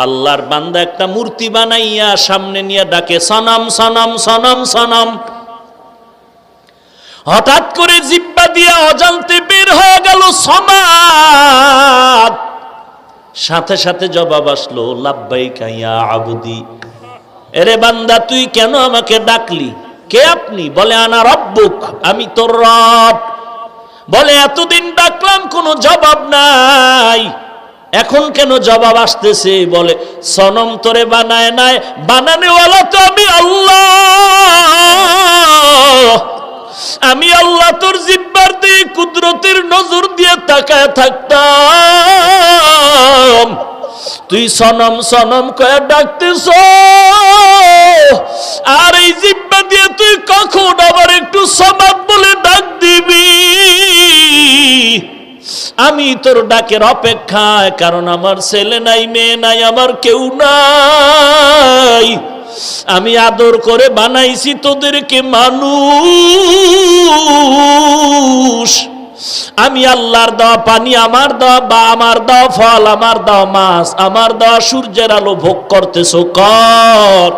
আল্লাহর বান্দা একটা মূর্তি বানাইয়া সামনে নিয়ে ডাকে সনম সনম সনম সনম। হঠাৎ করে জিহ্বা দিয়ে অজান্তে বের হয়ে গেল সমাদ। সাথে সাথে জবাব আসলো লাব্বাইকা ইয়া আবদি। এরে বান্দা তুই কেন আমাকে ডাকলি? কে আপনি? বলে আনা রব্বুক, আমি তোর রব। বলে এতদিন ডাকলাম কোনো জবাব নাই, এখন কেন জবাব আসতেছে? বলে সনম তোরে বানায় নাই, বানানেওয়ালা তো আমি আল্লাহ। আমি আল্লাহ তোর জিহ্বার দিয়ে কুদরতের নজর দিয়ে তাকায় থাকতাম, তুই সনম সনম কয়ে ডাকতেছ। আর এই জিহ্বা দিয়ে তুই কখন আবার একটু সমাদ বলে ডাক দিবি? আমি তোর ডাকের অপেক্ষায়, কারণ আমার ছেলে নাই, মেয়ে নাই, আমার কেউ নাই। আমি আদর করে বানাইছি তোদেরকে মানুষ। আমি আল্লাহর দেওয়া পানি, আমার দেওয়া বা আমার দেওয়া ফল, আমার দেওয়া মাছ, আমার দেওয়া সূর্যের আলো ভোগ করতেছো, কর।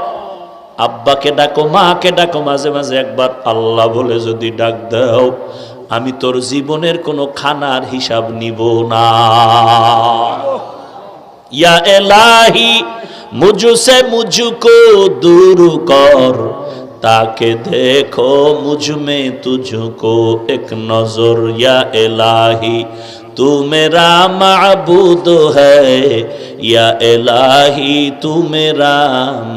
আব্বাকে ডাকো, মাকে ডাকো, মাঝে মাঝে একবার আল্লাহ বলে যদি ডাক দাও, আমি তোর জীবনের কোনো খানার হিসাব নিব না। ইয়া এলাহি মুঝসে মুঝকো দূর কর, তাকে দেখো মুঝ মে তুঝকো এক নজর। ইয়া এলাহি তু মেরা মাবুদ হ্যায়, ইয়া এলাহি তু মেরা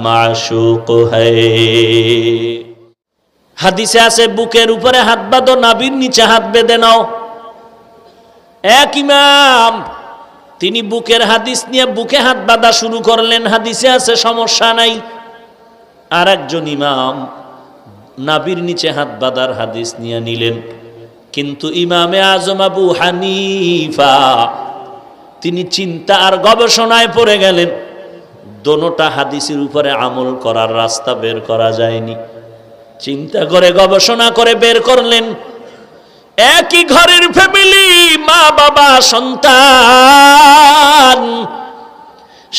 মাশুক হ্যায়। হাদিসে আছে বুকের উপরে হাত বাঁধো, নাভির নিচে হাত বেঁধে নাও। এক ইমাম তিনি বুকের হাদিস নিয়ে বুকে হাত বাঁধা শুরু করলেন, হাদিসে আছে সমস্যা নাই। আর একজন ইমাম নাভির নিচে হাত বাঁধার হাদিস নিয়ে নিলেন। কিন্তু ইমামে আজম আবু হানিফা তিনি চিন্তা আর গবেষণায় পড়ে গেলেন। দোনোটা হাদিসের উপরে আমল করার রাস্তা বের করা যায়নি। চিন্তা করে গবেষণা করে বের করলেন, একই ঘরের ফ্যামিলি, মা বাবা সন্তান,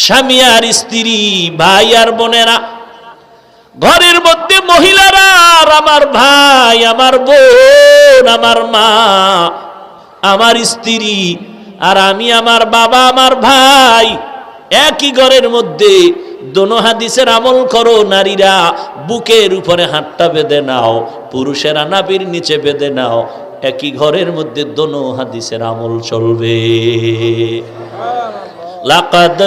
স্বামী আর স্ত্রী, ভাই আর বোনেরা, ঘরের মধ্যে মহিলারা আর আমার ভাই, আমার বোন, আমার মা, আমার স্ত্রী আর আমি, আমার বাবা, আমার ভাই, একই ঘরের মধ্যে। দোনো হাদিসের আমল করো। নারীরা বুকের উপরে হাতটা বেঁধে নাও, পুরুষেরা নাভির নিচে বেঁধে নাও। একই ঘরের মধ্যে দোনো হাদিসের আমল চলবে। লাকাদ